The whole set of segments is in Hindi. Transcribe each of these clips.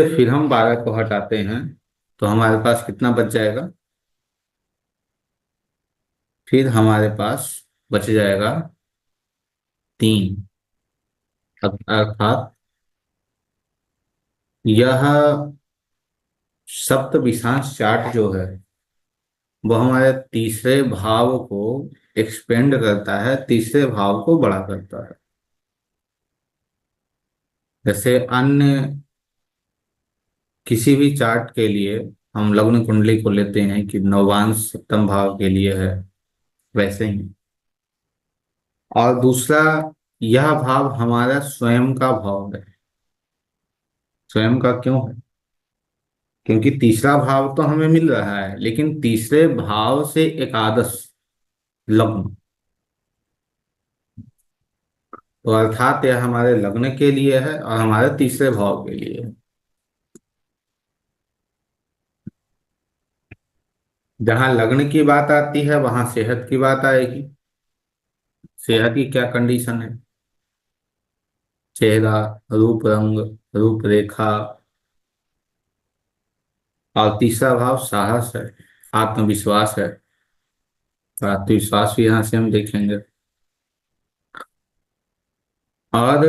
फिर हम 12 को हटाते हैं तो हमारे पास कितना बच जाएगा। फिर हमारे पास बच जाएगा 3। अर्थात यह सप्तविशांश चार्ट जो है वो हमारे तीसरे भाव को एक्सपेंड करता है, तीसरे भाव को बड़ा करता है। जैसे अन्य किसी भी चार्ट के लिए हम लग्न कुंडली को लेते हैं कि नवांश सप्तम भाव के लिए है, वैसे ही। और दूसरा, यह भाव हमारा स्वयं का भाव है। स्वयं का क्यों है? क्योंकि तीसरा भाव तो हमें मिल रहा है, लेकिन तीसरे भाव से एकादश लग्न, तो अर्थात यह हमारे लग्न के लिए है और हमारे तीसरे भाव के लिए है। जहां लग्न की बात आती है वहां सेहत की बात आएगी। सेहत की क्या कंडीशन है? चेहरा, रूप रंग, रूपरेखा। और तीसरा भाव साहस है, आत्मविश्वास है। तो आत्मविश्वास भी यहाँ से हम देखेंगे। और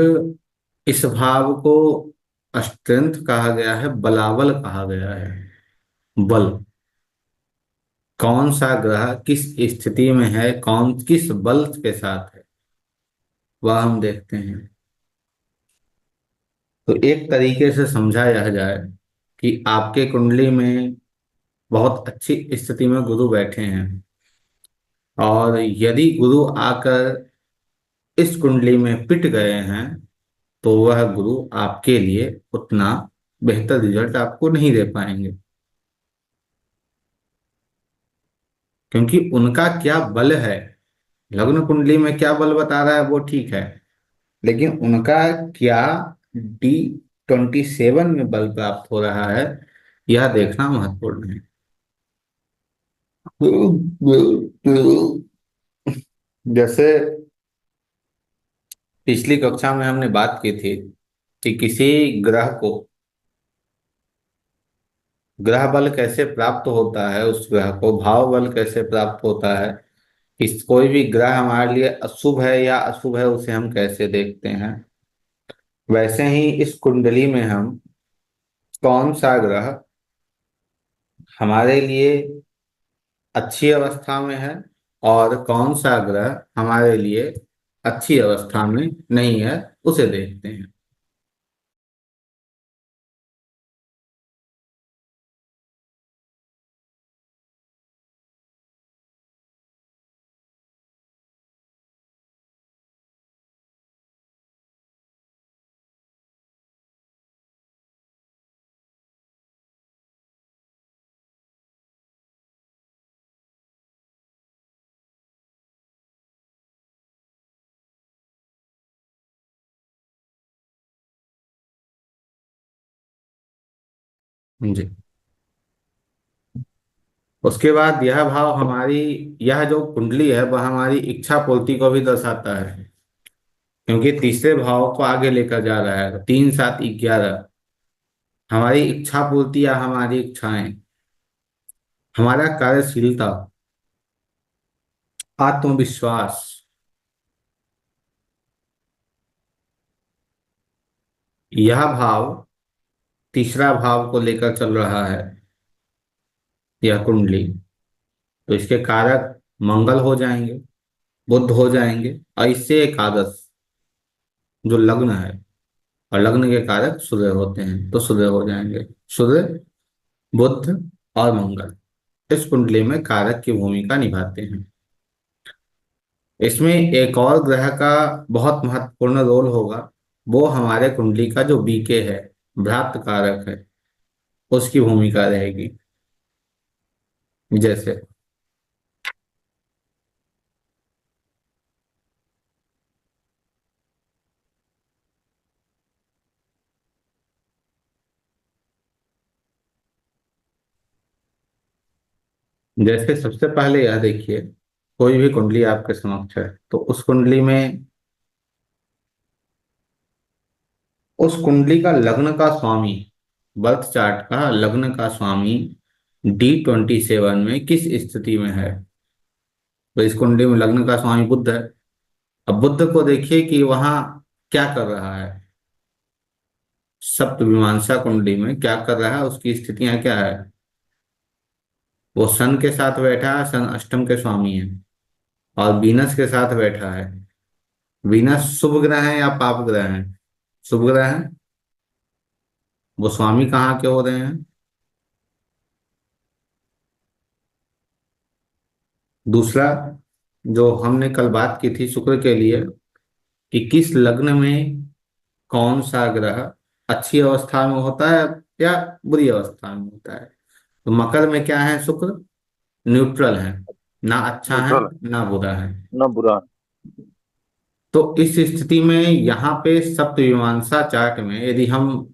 इस भाव को स्ट्रेंथ कहा गया है, बलाबल कहा गया है। बल, कौन सा ग्रह किस स्थिति में है, कौन किस बल के साथ है, वह हम देखते हैं। तो एक तरीके से समझा यह जाए कि आपके कुंडली में बहुत अच्छी स्थिति में गुरु बैठे हैं, और यदि गुरु आकर इस कुंडली में पिट गए हैं तो वह गुरु आपके लिए उतना बेहतर रिजल्ट आपको नहीं दे पाएंगे। क्योंकि उनका क्या बल है, लग्न कुंडली में क्या बल बता रहा है वो ठीक है, लेकिन उनका क्या D27 में बल प्राप्त हो रहा है, यह देखना महत्वपूर्ण है। जैसे पिछली कक्षा में हमने बात की थी कि किसी ग्रह को ग्रह बल कैसे प्राप्त होता है, उस ग्रह को भाव बल कैसे प्राप्त होता है, इस कोई भी ग्रह हमारे लिए अशुभ है या अशुभ है उसे हम कैसे देखते हैं। वैसे ही इस कुंडली में हम कौन सा ग्रह हमारे लिए अच्छी अवस्था में है और कौन सा ग्रह हमारे लिए अच्छी अवस्था में नहीं है, उसे देखते हैं। जी। उसके बाद यह भाव हमारी, यह जो कुंडली है वह हमारी इच्छा पूर्ति को भी दर्शाता है। क्योंकि तीसरे भाव को आगे लेकर जा रहा है, 3 7 11, हमारी इच्छा पूर्ति या हमारी इच्छाएं, हमारा कार्यशीलता, आत्मविश्वास, यह भाव तीसरा भाव को लेकर चल रहा है, यह कुंडली। तो इसके कारक मंगल हो जाएंगे, बुध हो जाएंगे, और इससे एकादश जो लग्न है, और लग्न के कारक सूर्य होते हैं तो सूर्य हो जाएंगे। सूर्य, बुध और मंगल इस कुंडली में कारक की भूमिका निभाते हैं। इसमें एक और ग्रह का बहुत महत्वपूर्ण रोल होगा, वो हमारे कुंडली का जो बीके है, भ्रात कारक है, उसकी भूमिका रहेगी। जैसे जैसे सबसे पहले यह देखिए, कोई भी कुंडली आपके समक्ष है तो उस कुंडली में, उस कुंडली का लग्न का स्वामी बर्थ चार्ट का लग्न का स्वामी D27 में किस स्थिति में है। तो इस कुंडली में लग्न का स्वामी बुध है। अब बुध को देखिए कि वहां क्या कर रहा है, सप्तमीमांसा कुंडली में क्या कर रहा है, उसकी स्थितियां क्या है। वो सन के साथ बैठा है, सन अष्टम के स्वामी है, और वीनस के साथ बैठा है। वीनस शुभ ग्रह है या पाप ग्रह है। शुभ ग्रह है। वो स्वामी कहाँ के हो रहे हैं। दूसरा, जो हमने कल बात की थी शुक्र के लिए, कि किस लग्न में कौन सा ग्रह अच्छी अवस्था में होता है या बुरी अवस्था में होता है। तो मकर में क्या है, शुक्र न्यूट्रल है, ना अच्छा है न्यूट्रल ना बुरा है। ना बुरा। तो इस स्थिति में यहाँ पे सप्तमीमांसा चार्ट में यदि हम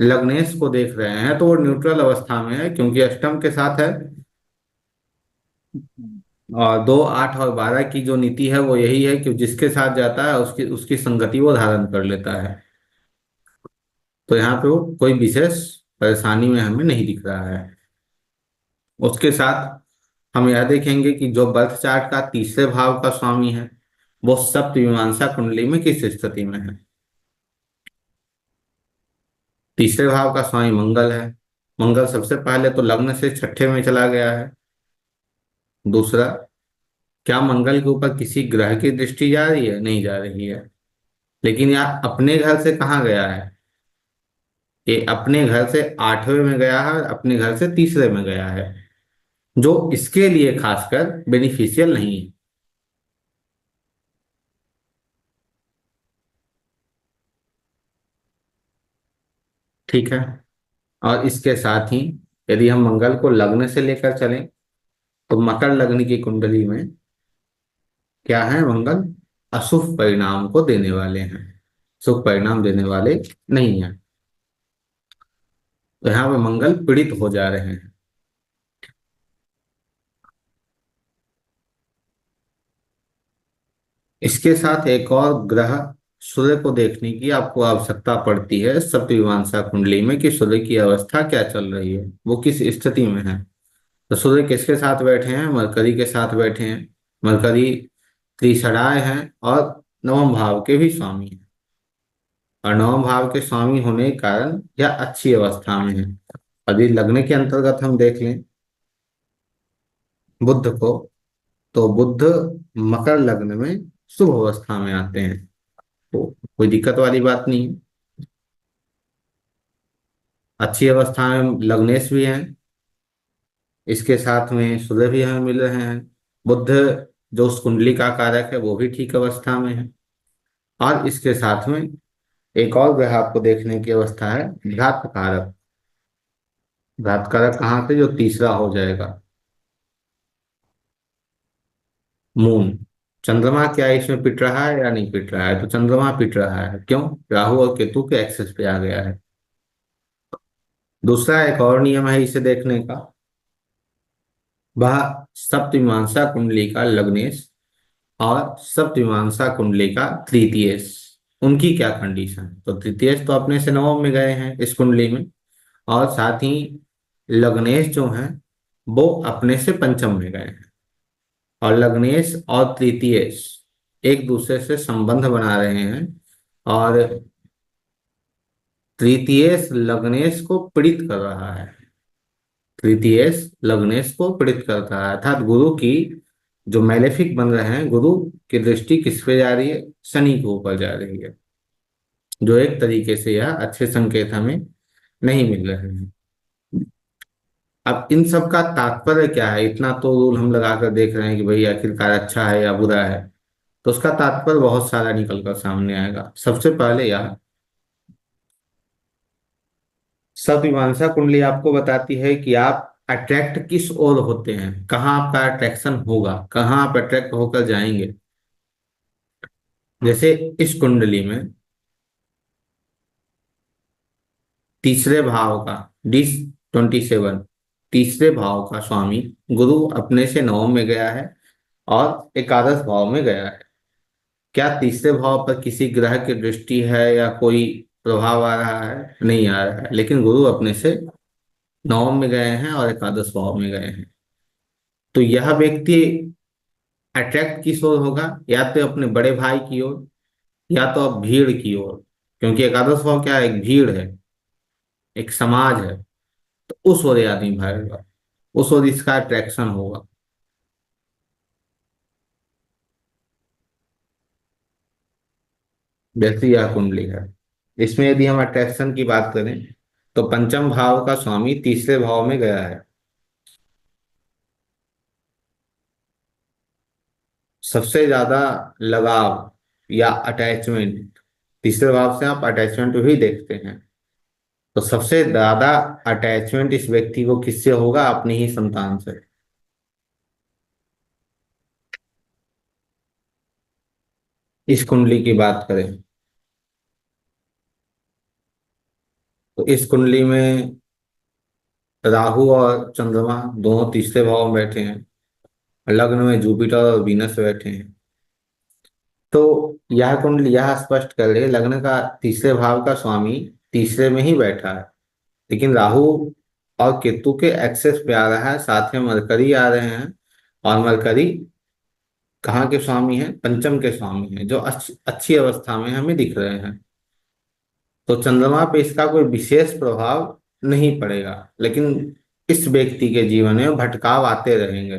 लग्नेश को देख रहे हैं तो वो न्यूट्रल अवस्था में है, क्योंकि अष्टम के साथ है। और 2, 8 और 12 की जो नीति है वो यही है कि जिसके साथ जाता है उसकी उसकी संगति वो धारण कर लेता है। तो यहाँ पे वो कोई विशेष परेशानी में हमें नहीं दिख रहा है। उसके साथ हम यह देखेंगे कि जो बर्थ चार्ट का तीसरे भाव का स्वामी है वो सप्तमीमांसा कुंडली में किस स्थिति में है। तीसरे भाव का स्वामी मंगल है। मंगल सबसे पहले तो लग्न से छठे में चला गया है। दूसरा, क्या मंगल के ऊपर किसी ग्रह की दृष्टि जा रही है, नहीं जा रही है। लेकिन यह अपने घर से कहाँ गया है, ये अपने घर से आठवें में गया है और अपने घर से तीसरे में गया है, जो इसके लिए खासकर बेनिफिशियल नहीं है। ठीक है। और इसके साथ ही यदि हम मंगल को लग्न से लेकर चलें तो मकर लग्न की कुंडली में क्या है, मंगल अशुभ परिणाम को देने वाले हैं, शुभ परिणाम देने वाले नहीं है। तो यहाँ पे मंगल पीड़ित हो जा रहे हैं। इसके साथ एक और ग्रह सूर्य को देखने की आपको आवश्यकता पड़ती है सप्तमीमांसा कुंडली में, कि सूर्य की अवस्था क्या चल रही है, वो किस स्थिति में है। तो सूर्य किसके साथ बैठे हैं, मरकरी के साथ बैठे हैं। मरकरी त्रिसराय हैं और नवम भाव के भी स्वामी हैं। और नवम भाव के स्वामी होने के कारण यह अच्छी अवस्था में है। यदि लग्न के अंतर्गत हम देख लें बुध को, तो बुध मकर लग्न में शुभ अवस्था में आते हैं, तो कोई दिक्कत वाली बात नहीं है। अच्छी अवस्था में लग्नेश भी हैं, इसके साथ में सूर्य भी हमें मिल रहे हैं। बुध जो उस कुंडली का कारक है वो भी ठीक अवस्था में है। और इसके साथ में एक और ग्रह आपको देखने की अवस्था है, घात कारक। घात कारक कहाँ से, जो तीसरा हो जाएगा, मून। चंद्रमा क्या इसमें पिट रहा है या नहीं पिट रहा है, तो चंद्रमा पिट रहा है। क्यों, राहु और केतु के एक्सेस पे आ गया है। दूसरा एक और नियम है इसे देखने का, वह सप्तमीमांसा कुंडली का लग्नेश और सप्तमीमांसा कुंडली का तृतीयेश, उनकी क्या कंडीशन है। तो तृतीयेश तो अपने से नवम में गए हैं इस कुंडली में, और साथ ही लग्नेश जो हैं वो अपने से पंचम में गए हैं। और लग्नेश और तृतीयेश एक दूसरे से संबंध बना रहे हैं, और तृतीयेश लग्नेश को पीड़ित कर रहा है। तृतीयेश लग्नेश को पीड़ित कर रहा है, अर्थात गुरु की जो मैलेफिक बन रहे हैं, गुरु की दृष्टि किस पे जा रही है, शनि के ऊपर जा रही है, जो एक तरीके से यह अच्छे संकेत हमें नहीं मिल रहे हैं। अब इन सब का तात्पर्य क्या है, इतना तो रूल हम लगा कर देख रहे हैं कि भाई आखिरकार अच्छा है या बुरा है। तो उसका तात्पर्य बहुत सारा निकल कर सामने आएगा। सबसे पहले यह सतमीमांसा कुंडली आपको बताती है कि आप अट्रैक्ट किस ओर होते हैं, कहाँ आपका अट्रैक्शन होगा, कहाँ आप अट्रैक्ट होकर जाएंगे। जैसे इस कुंडली में तीसरे भाव का D27, तीसरे भाव का स्वामी गुरु अपने से नवम में गया है और एकादश भाव में गया है। क्या तीसरे भाव पर किसी ग्रह की दृष्टि है या कोई प्रभाव आ रहा है? नहीं आ रहा है, लेकिन गुरु अपने से नवम में गए हैं और एकादश भाव में गए हैं। तो यह व्यक्ति अट्रैक्ट किस ओर होगा? या तो अपने बड़े भाई की ओर, या तो अब भीड़ की ओर। क्योंकि एकादश भाव क्या है? एक भीड़ है, एक समाज है। तो उस ओर ये आदमी भागेगा, उस ओर इसका अट्रैक्शन होगा। जैसे यह कुंडली है, इसमें यदि हम अट्रैक्शन की बात करें तो पंचम भाव का स्वामी तीसरे भाव में गया है। सबसे ज्यादा लगाव या अटैचमेंट, तीसरे भाव से आप अटैचमेंट भी देखते हैं। तो सबसे ज्यादा अटैचमेंट इस व्यक्ति को किससे होगा? अपनी ही संतान से। इस कुंडली की बात करें तो इस कुंडली में राहु और चंद्रमा दोनों तीसरे भाव में बैठे हैं। लग्न में जुपिटर और वीनस बैठे हैं। तो यह कुंडली यह स्पष्ट कर रही है, लग्न का तीसरे भाव का स्वामी तीसरे में ही बैठा है। लेकिन राहु और केतु के एक्सेस पे आ रहा है, साथ में मरकरी आ रहे हैं। और मरकरी कहाँ के स्वामी हैं? पंचम के स्वामी हैं, जो अच्छी अवस्था में हमें दिख रहे हैं। तो चंद्रमा पे इसका कोई विशेष प्रभाव नहीं पड़ेगा, लेकिन इस व्यक्ति के जीवन में भटकाव आते रहेंगे।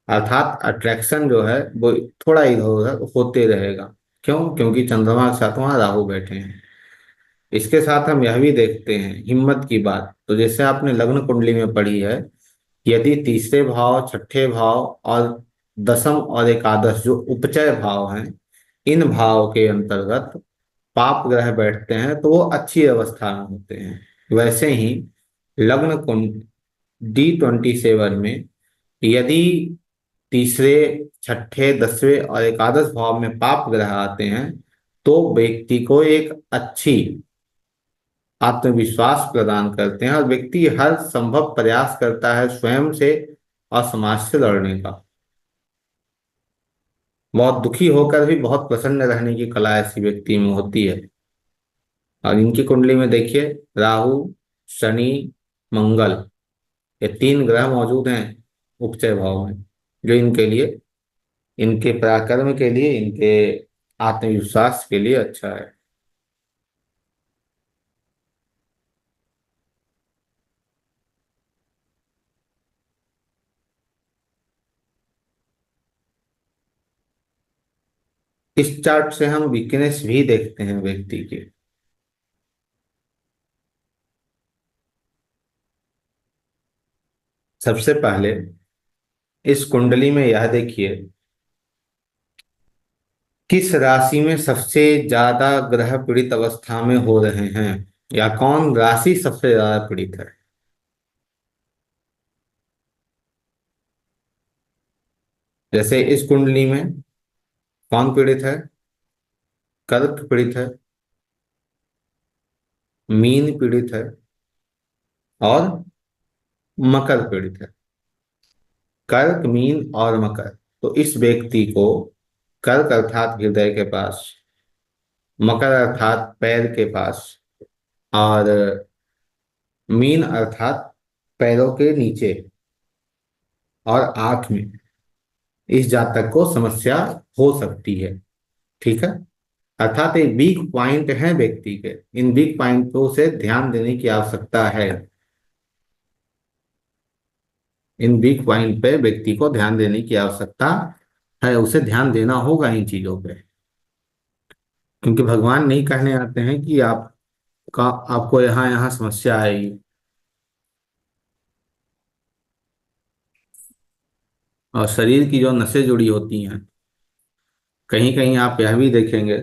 अर्थात अट्रैक्शन जो है वो थोड़ा इधर उधर होते रहेगा। क्यों? क्योंकि चंद्रमा के साथ वहां राहु बैठे हैं। इसके साथ हम यह भी देखते हैं हिम्मत की बात, तो जैसे आपने लग्न कुंडली में पढ़ी है, यदि तीसरे भाव, छठे भाव और दसम और एकादश जो उपचय भाव हैं, इन भाव के अंतर्गत पाप ग्रह बैठते हैं तो वो अच्छी अवस्था में होते हैं। वैसे ही लग्न कुंड D27 में यदि तीसरे, छठे, दसवें और एकादश भाव में पाप ग्रह आते हैं तो व्यक्ति को एक अच्छी आत्मविश्वास प्रदान करते हैं, और व्यक्ति हर संभव प्रयास करता है स्वयं से और समाज से लड़ने का। बहुत दुखी होकर भी बहुत प्रसन्न रहने की कला ऐसी व्यक्ति में होती है। और इनकी कुंडली में देखिए, राहु, शनि, मंगल, ये तीन ग्रह मौजूद हैं उपचय भाव में, जो इनके लिए, इनके पराक्रम के लिए, इनके आत्मविश्वास के लिए अच्छा है। इस चार्ट से हम वीकनेस भी देखते हैं व्यक्ति के। सबसे पहले इस कुंडली में यह देखिए, किस राशि में सबसे ज्यादा ग्रह पीड़ित अवस्था में हो रहे हैं, या कौन राशि सबसे ज्यादा पीड़ित है। जैसे इस कुंडली में कौन पीड़ित है? कर्क पीड़ित है, मीन पीड़ित है, और मकर पीड़ित है। कर्क, मीन और मकर। तो इस व्यक्ति को कर्क अर्थात हृदय के पास, मकर अर्थात पैर के पास, और मीन अर्थात पैरों के नीचे और आंख में, इस जातक को समस्या हो सकती है। ठीक है? अर्थात एक वीक पॉइंट है व्यक्ति के, इन वीक पॉइंटों से ध्यान देने की आवश्यकता है। इन वीक पॉइंट पे व्यक्ति को ध्यान देने की आवश्यकता है, उसे ध्यान देना होगा इन चीजों पे। क्योंकि भगवान नहीं कहने आते हैं कि आपका आपको यहाँ यहाँ समस्या आएगी। और शरीर की जो नसें जुड़ी होती हैं, कहीं कहीं आप यह भी देखेंगे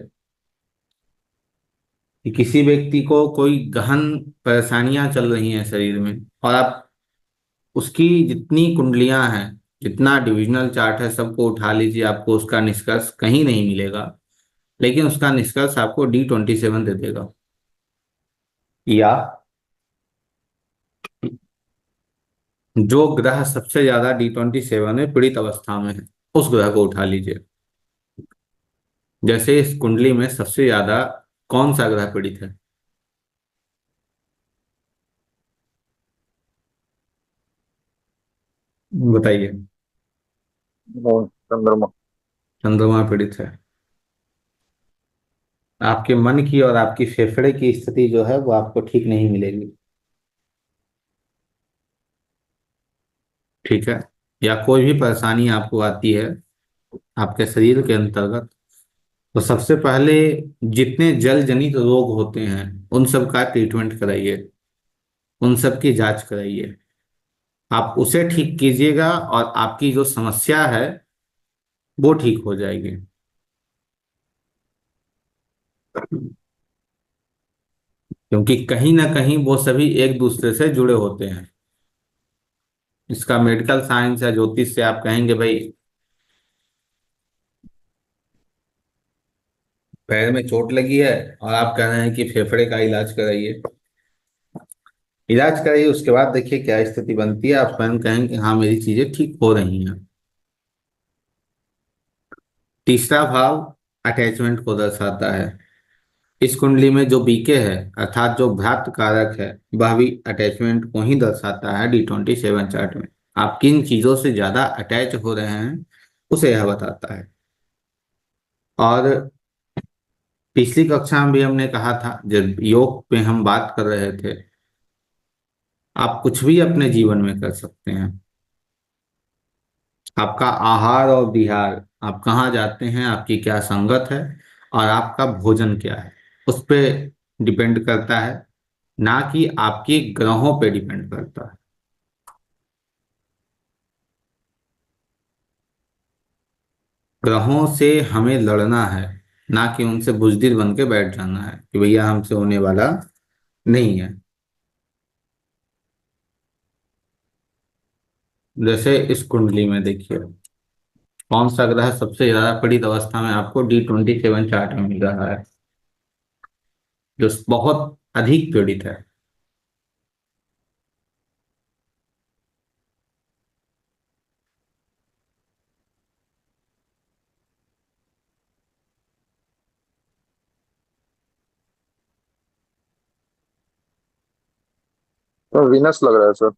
कि किसी व्यक्ति को कोई गहन परेशानियां चल रही हैं शरीर में, और आप उसकी जितनी कुंडलियां हैं, जितना डिविजनल चार्ट है, सबको उठा लीजिए, आपको उसका निष्कर्ष कहीं नहीं मिलेगा। लेकिन उसका निष्कर्ष आपको D27 दे देगा। या जो ग्रह सबसे ज्यादा D27 में पीड़ित अवस्था में है, उस ग्रह को उठा लीजिए। जैसे इस कुंडली में सबसे ज्यादा कौन सा ग्रह पीड़ित है? बताइए। चंद्रमा। चंद्रमा पीड़ित है। आपके मन की और आपकी फेफड़े की स्थिति जो है वो आपको ठीक नहीं मिलेगी। ठीक है। या कोई भी परेशानी आपको आती है आपके शरीर के अंतर्गत, तो सबसे पहले जितने जल जनित रोग होते हैं उन सब का ट्रीटमेंट कराइए, उन सब की जांच कराइए। आप उसे ठीक कीजिएगा और आपकी जो समस्या है वो ठीक हो जाएगी। क्योंकि कहीं ना कहीं वो सभी एक दूसरे से जुड़े होते हैं। इसका मेडिकल साइंस या ज्योतिष से आप कहेंगे भाई पैर में चोट लगी है और आप कह रहे हैं कि फेफड़े का इलाज कराइए। इलाज कराइए, उसके बाद देखिए क्या स्थिति बनती है। आप स्वयं कहेंगे कि हाँ मेरी चीजें ठीक हो रही हैं। तीसरा भाव अटैचमेंट को दर्शाता है। इस कुंडली में जो बीके है अर्थात जो भ्रातृ कारक है वह भी अटैचमेंट को ही दर्शाता है। D27 चार्ट में आप किन चीजों से ज्यादा अटैच हो रहे हैं उसे यह बताता है। और पिछली कक्षा में भी हमने कहा था जब योग पे हम बात कर रहे थे, आप कुछ भी अपने जीवन में कर सकते हैं। आपका आहार और विहार, आप कहाँ जाते हैं, आपकी क्या संगत है और आपका भोजन क्या है, उस पे डिपेंड करता है, ना कि आपके ग्रहों पे डिपेंड करता है। ग्रहों से हमें लड़ना है, ना कि उनसे बुजदिल बन के बैठ जाना है कि भैया हमसे होने वाला नहीं है। जैसे इस कुंडली में देखिए कौन सा ग्रह सबसे ज्यादा पीड़ित अवस्था में आपको D27 चार्ट में मिल रहा है, जो बहुत अधिक पीड़ित है। तो वीनस लग रहा है सर।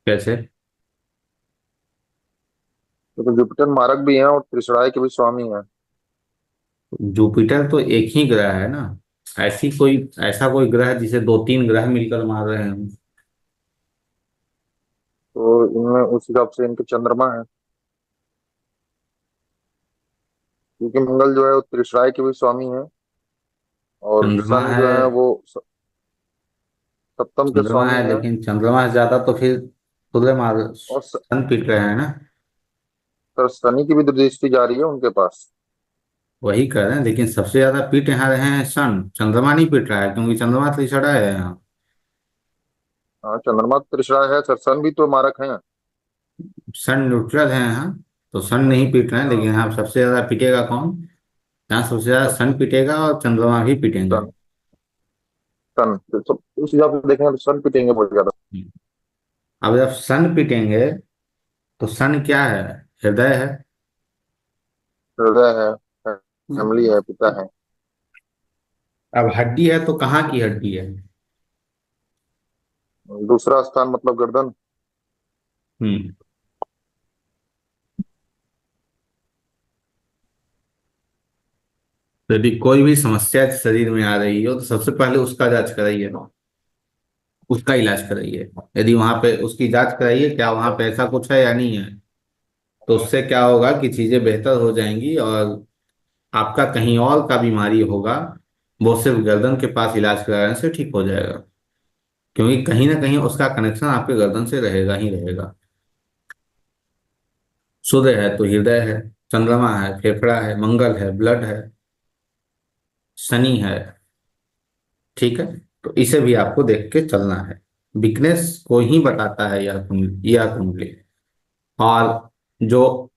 कैसे? तो जुपिटर मारक भी है और त्रिशराय के भी स्वामी है। जुपिटर तो एक ही ग्रह है ना। ऐसा कोई ग्रह जिसे दो तीन ग्रह मिलकर मार रहे हैं। तो इनमें उस हिसाब से इनके चंद्रमा है, क्योंकि मंगल जो है वो त्रिशराय के भी स्वामी है, और चंद्रमा सन है। जो है वो सप्तम के चंद्रमा स्वामी है है। लेकिन चंद्रमा से ज्यादा तो फिर खुले मार और सन पीट रहे हैं ना। सर शनि की भी दृष्टि जा रही है उनके पास। वही कह रहे हैं, लेकिन सबसे ज्यादा पीट यहाँ रहे हैं सन, चंद्रमा नहीं पीट रहा है क्योंकि चंद्रमा त्रिछड़ा है यहाँ। हाँ चंद्रमा तो त्रिशराय है सर, सन भी तो मारक है। सन न्यूट्रल है यहाँ, तो सन नहीं पीट रहे हैं, लेकिन हाँ। यहाँ सबसे ज्यादा पिटेगा कौन? यहाँ सबसे ज्यादा सब सन पिटेगा और चंद्रमा भी पिटेंगे। सन। सन तो उस हिसाब से देखेंगे तो सन पिटेंगे बहुत ज्यादा। अब जब सन पिटेंगे तो सन क्या है? हृदय है। हृदय है, फैमिली है, पिता है। अब हड्डी है तो कहाँ की हड्डी है? दूसरा स्थान मतलब गर्दन। हम्म। तो यदि कोई भी समस्या शरीर में आ रही हो तो सबसे पहले उसका जांच कराइए ना, उसका इलाज कराइए। यदि वहां पे उसकी जांच कराइए क्या वहां पे ऐसा कुछ है या नहीं है, तो उससे क्या होगा कि चीजें बेहतर हो जाएंगी। और आपका कहीं और का बीमारी होगा वो सिर्फ गर्दन के पास इलाज कराने से ठीक हो जाएगा, क्योंकि कहीं ना कहीं उसका कनेक्शन आपके गर्दन से रहेगा ही रहेगा। सूर्य है तो हृदय है, चंद्रमा है फेफड़ा है, मंगल है ब्लड है, शनि है। ठीक है। तो इसे भी आपको देख के चलना है। वीकनेस को ही बताता है यह कुंडली। और जो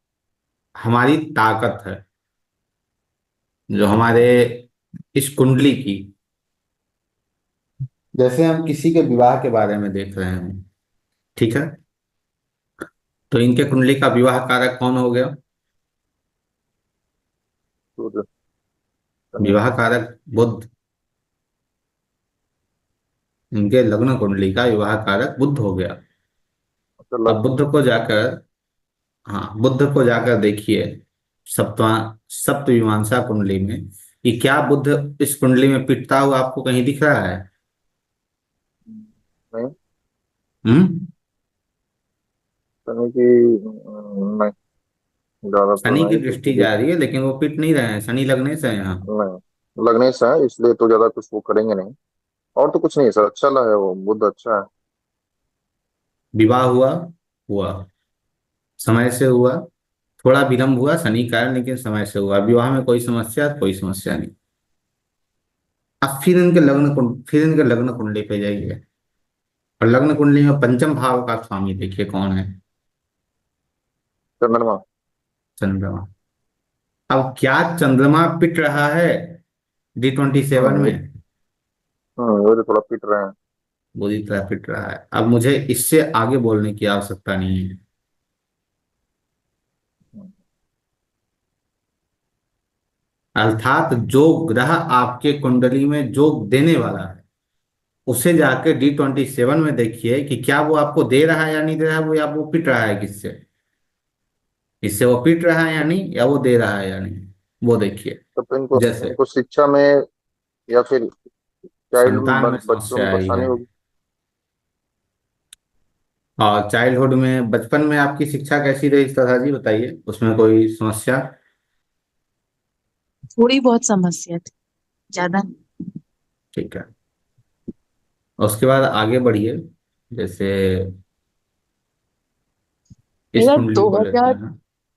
हमारी ताकत है, जो हमारे इस कुंडली की, जैसे हम किसी के विवाह के बारे में देख रहे हैं, ठीक है, तो इनके कुंडली का विवाह कारक कौन हो गया? सूर्य। शनि। विवाह कारक बुध, इनके लग्न कुंडली का विवाह कारक बुध हो गया। अच्छा अब लग्न। बुध को जाकर, हाँ बुध को जाकर देखिए सप्तवा सप्त विमांसा कुंडली में कि क्या बुध इस कुंडली में पिटता हुआ आपको कहीं दिख रहा है? नहीं। हम्म। शनि की नहीं, ज्यादा तो शनि की नहीं दृष्टि क्योंकि जा रही है लेकिन वो पिट नहीं रहे हैं, शनि लगने से है यहाँ। नहीं, लगने से है इसलिए तो ज्यादा कुछ वो करेंगे नहीं। और तो कुछ नहीं है सर, अच्छा लगा है वो, बुद्ध अच्छा है। विवाह हुआ, हुआ समय से हुआ, थोड़ा विलम्ब हुआ शनि कारण लेकिन समय से हुआ। विवाह में कोई समस्या, कोई समस्या नहीं। अब फिर इनके लग्न कुंडली पे जाइए और लग्न कुंडली में पंचम भाव का स्वामी देखिए कौन है? चंद्रमा। चंद्रमा। अब क्या चंद्रमा पिट रहा है D27 ये में? ये तो थोड़ा पिट रहे हैं। बुरी तरह पिट रहा है। अब मुझे इससे आगे बोलने की आवश्यकता नहीं है। अर्थात जो ग्रह आपके कुंडली में जोग देने वाला है उसे जाके D27 में देखिए कि क्या वो आपको दे रहा है या नहीं दे रहा है, वो या वो पिट रहा है किससे, इससे वो पिट रहा है या नहीं, या वो दे रहा है या नहीं, वो देखिए। तब तो इनको जैसे इनको शिक्षा में या फिर चाइल्डहुड संतान में बच्चों समस्या में आई परेशानी है, होगी। और चाइल्डहुड में बचपन में आपकी शिक्षा कैसी रही सदा जी, बताइए उसमें कोई समस्या? थोड़ी बहुत समस्या थी, ज्यादा नहीं। ठीक है। उसके बाद आगे बढ़िए, जैसे इस मेरा कुंडली को लेते हैं।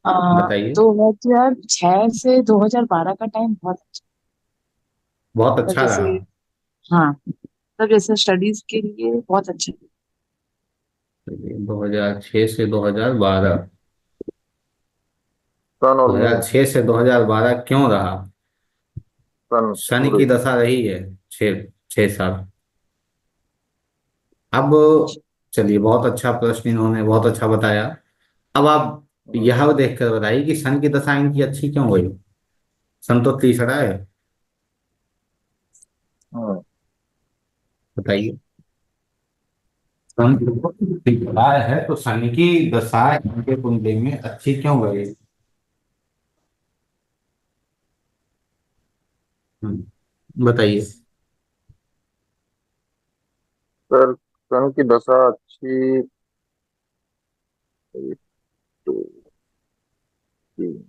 बताइए। 2006 से 2012 का टाइम बहुत अच्छा। बहुत मतलब अच्छा जैसे, रहा। हाँ, मतलब जैसे स्टडीज के लिए बहुत अच्छा। 2006 से 2012, सन और मून। 2006 से 2012 क्यों रहा? सन शनि की सूरज। दशा रही है 6 6 साल। अब चलिए, बहुत अच्छा प्रश्न, इन्होंने बहुत अच्छा बताया। अब आप हम्म, यह देख कर बताइए कि सन की दशा इनकी अच्छी क्यों हुई? सन तो तीसरा है, हम्म, बताइए। सन तो तीसरा है तो शनि की दशा इनके कुंडली में अच्छी क्यों गई? बताइए। सर सन की दशा अच्छी। एक, दो, तीन।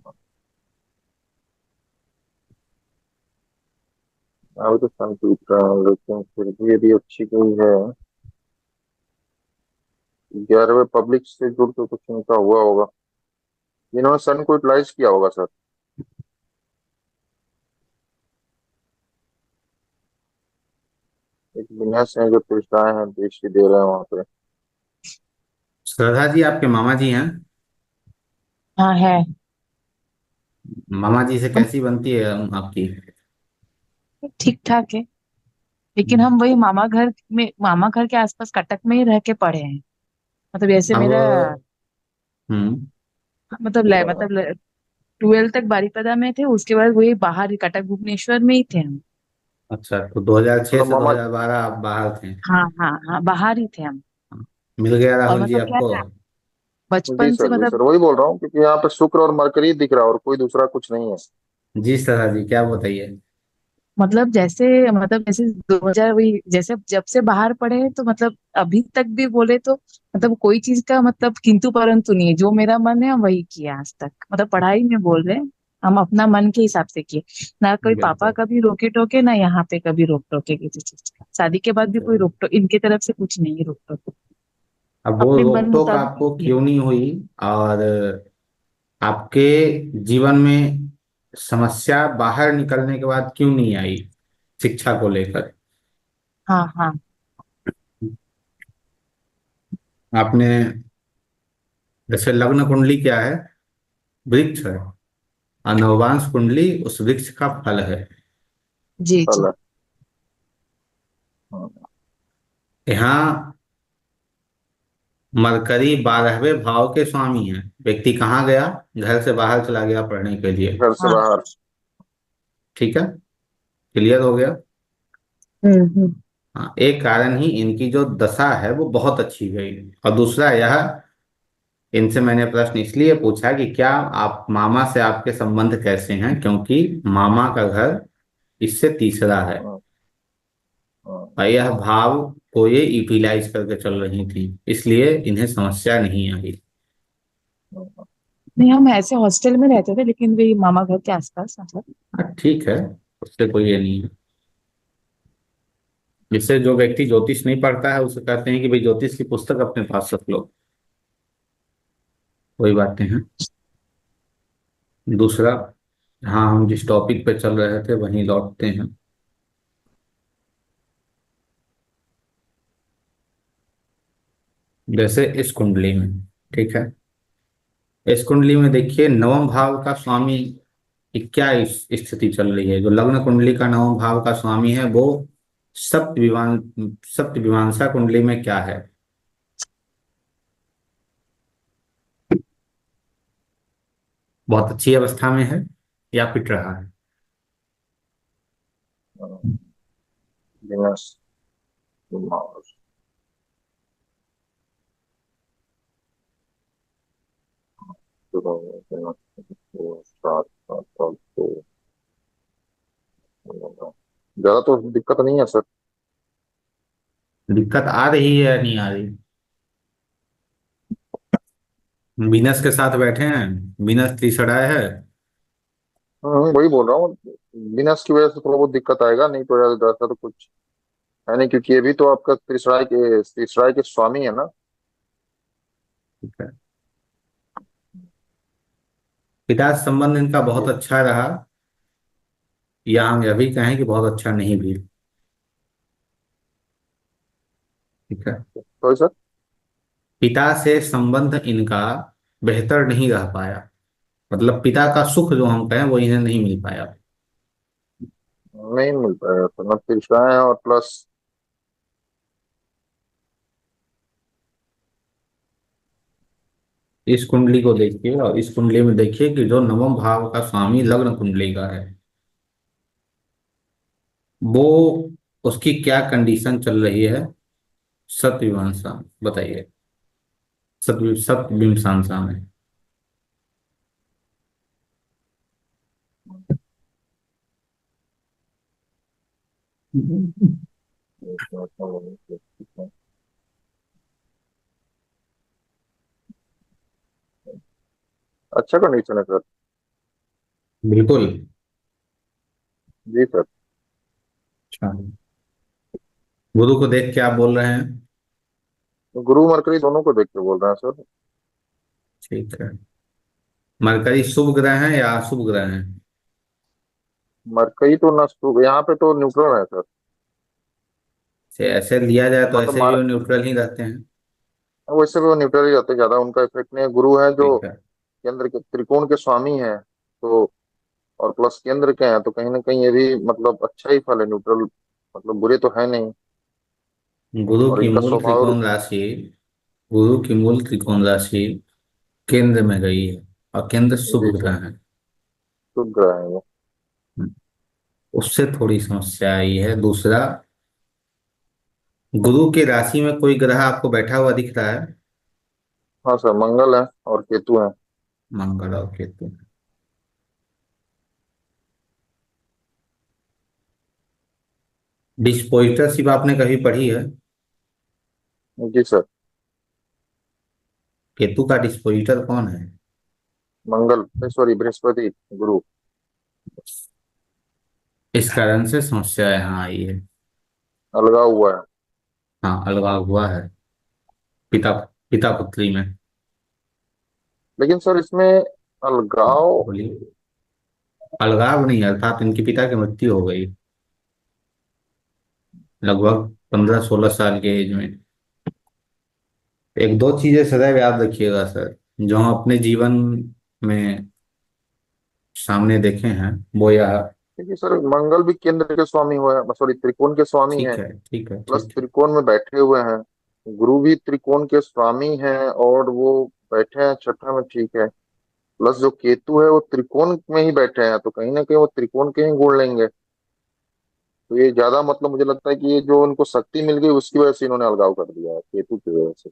अभी तो सन टूट रहा है लेकिन फिर भी यदि अच्छी कोई है। 11वें पब्लिक से जुड़ के कुछ इनका हुआ होगा, जिन्होंने सन को यूटिलाइज किया होगा सर। एक बिजनेस है जो प्रतिष्ठाएं हैं देश की दे रहे हैं वहां पे। श्रद्धा जी आपके मामा जी हैं? हाँ है। मामा जी से हम कैसी बनती है आपकी? ठीक ठाक है, लेकिन हम वही मामा घर के आसपास कटक में ही रह के पढ़े हैं। मतलब जैसे मेरा, अब हम्म। मतलब 12th तक बारिपदा में थे, उसके बाद वही बाहर ही कटक भुवनेश्वर में ही थे हम। अच्छा, तो 2006 मतलब से मामा। 2012 आप बाहर थे। हाँ हाँ हाँ, बाहर ही थे हम। मिल गया और राहुल जी मतलब क्या आपको? है, जी बचपन से सर, जी मतलब, सर, वही बोल रहा हूँ क्योंकि यहाँ पे शुक्र और मरकरी दिख रहा है और कोई दूसरा कुछ नहीं है। जी श्रद्धा जी क्या बताइए? जैसे 2000, वही जैसे जब से बाहर पढ़े हैं, तो मतलब अभी तक भी बोले तो मतलब कोई चीज का मतलब किंतु परंतु नहीं है। जो मेरा मन है हम वही किया आज तक। मतलब पढ़ाई में बोल रहे हैं, हम अपना मन के हिसाब से किए। ना कोई पापा बिल्कुल। कभी रोके टोके, ना यहाँ पे कभी रोक टोके किसी चीज का। शादी के बाद भी कोई रोक टोक इनके तरफ से कुछ नहीं है, रोक टोक। अब वो अपने मन रोक टोक मुताबिक आपको किए। क्यों नहीं हुई? और आपके जीवन में समस्या बाहर निकलने के बाद क्यों नहीं आई शिक्षा को लेकर? हाँ हाँ। आपने, जैसे लग्न कुंडली क्या है? वृक्ष है, और नववांश कुंडली उस वृक्ष का फल है। जी जी। साला। हाँ, यहाँ मरकरी 12वें भाव के स्वामी हैं। व्यक्ति कहाँ गया? घर से बाहर चला गया पढ़ने के लिए। घर से हाँ बाहर। ठीक है। क्लियर हो गया। हम्म। हाँ, एक कारण ही इनकी जो दशा है वो बहुत अच्छी गई। और दूसरा यह, इनसे मैंने प्रश्न इसलिए पूछा कि क्या आप मामा से आपके संबंध कैसे हैं, क्योंकि मामा का घर इससे तीसरा है। हाँ, हाँ, और यह भाव को ये यूटिलाइज करके चल रही थी, इसलिए इन्हें समस्या नहीं आई। हाँ, नहीं, हम ऐसे हॉस्टल में रहते थे, लेकिन वही मामा घर के आसपास मतलब। हाँ ठीक है, उससे कोई ये नहीं है। जिससे जो व्यक्ति ज्योतिष नहीं पढ़ता है उसे कहते हैं कि भाई ज्योतिष की पुस्तक अपने पास रख लो। वही बातें हैं। दूसरा, हाँ, हम जिस टॉपिक पे चल रहे थे वहीं लौटते हैं। जैसे इस कुंडली में, ठीक है, इस कुंडली में देखिए नवम भाव का स्वामी की क्या स्थिति चल रही है। जो लग्न कुंडली का नवम भाव का स्वामी है वो सप्त विमांसा कुंडली में क्या है? बहुत अच्छी अवस्था में है या पिट रहा है? हाँ। विनस, मार्स, शुरू में विनस, वो स्टार का तब तो ज्यादा तो दिक्कत नहीं है सर। दिक्कत आ रही है या नहीं आ रही? वीनस के साथ बैठे हैं, वीनस तीसरा है। वही बोल रहा हूँ। विनस की वजह से थोड़ा बहुत दिक्कत आएगा, नहीं तो यार ऐसा तो कुछ है नहीं, क्योंकि ये भी तो आपका त्रिसराय के स्वामी है ना। ठीक है। पिता से संबंध इनका बहुत ये अच्छा रहा, या हम यह भी कहें कि बहुत अच्छा नहीं भी। ठीक है। तो सर, पिता से संबंध इनका बेहतर नहीं रह पाया, मतलब पिता का सुख जो हम कहें वो इन्हें नहीं मिल पाया। नहीं मिल पाएगा सर, ना त्रिसराय है और प्लस। इस कुंडली को देखिए और इस कुंडली में देखिए कि जो नवम भाव का स्वामी लग्न कुंडली का है वो, उसकी क्या कंडीशन चल रही है सतविमंसा, बताइए। सतविमसांसा में। अच्छा कंडीशन है सर। बिल्कुल। जी सर। अच्छा, गुरु को देख के आप बोल रहे हैं? गुरु मरकरी दोनों को देख के बोल रहे हैं सर। ठीक है। मरकरी शुभ ग्रह है या अशुभ ग्रह है? मरकरी तो न, यहाँ पे तो न्यूट्रल है सर। से ऐसे लिया जाए तो मतलब ऐसे भी वो न्यूट्रल ही रहते हैं। वैसे भी वो न्यूट्रल ही रहते हैं, ज्यादा उनका इफेक्ट नहीं है। गुरु है जो ठीक है। केंद्र के त्रिकोण के स्वामी हैं, तो और प्लस केंद्र के हैं, तो कहीं ना कहीं ये भी मतलब अच्छा ही फल है, न्यूट्रल, मतलब बुरे तो है नहीं। गुरु और की इनका मूल स्वभाव त्रिकोण राशि, गुरु की मूल त्रिकोण राशि केंद्र में गई है, और केंद्र जी शुभ सर, ग्रह है। शुभ ग्रह है वो। उससे थोड़ी समस्या आई है। दूसरा, गुरु की राशि में कोई ग्रह आपको बैठा हुआ दिख रहा है? हाँ सर, मंगल है और केतु है। मंगल और केतु। डिस्पोजिटरशिप आपने कभी पढ़ी है? जी सर। केतु का डिस्पोजिटर कौन है? मंगल, सॉरी, बृहस्पति, गुरु। इस कारण से समस्या यहाँ आई है। अलगा हुआ है। हाँ, अलगाव हुआ है पिता पिता पुत्री में। लेकिन सर इसमें अलगाव। बोलिए। अलगाव नहीं, अर्थात इनके पिता की मृत्यु हो गई लगभग 15-16 साल के एज में। एक दो चीजें सदैव याद रखिएगा सर, जो हम अपने जीवन में सामने देखे हैं वो यह। क्योंकि सर मंगल भी केंद्र के स्वामी हुए हैं, सॉरी त्रिकोण के स्वामी हैं। ठीक है, ठीक है, प्लस ठीक है। त्रिकोण में बैठे हुए हैं। गुरु भी त्रिकोण के स्वामी हैं और वो बैठे हैं छठा में, ठीक है। प्लस जो केतु है वो त्रिकोण में ही बैठे हैं, तो कहीं ना कहीं वो त्रिकोण के ही गुण लेंगे। तो ये ज्यादा मतलब मुझे लगता है कि ये जो उनको शक्ति मिल गई उसकी वजह से इन्होंने अलगाव कर दिया है, केतु की वजह से।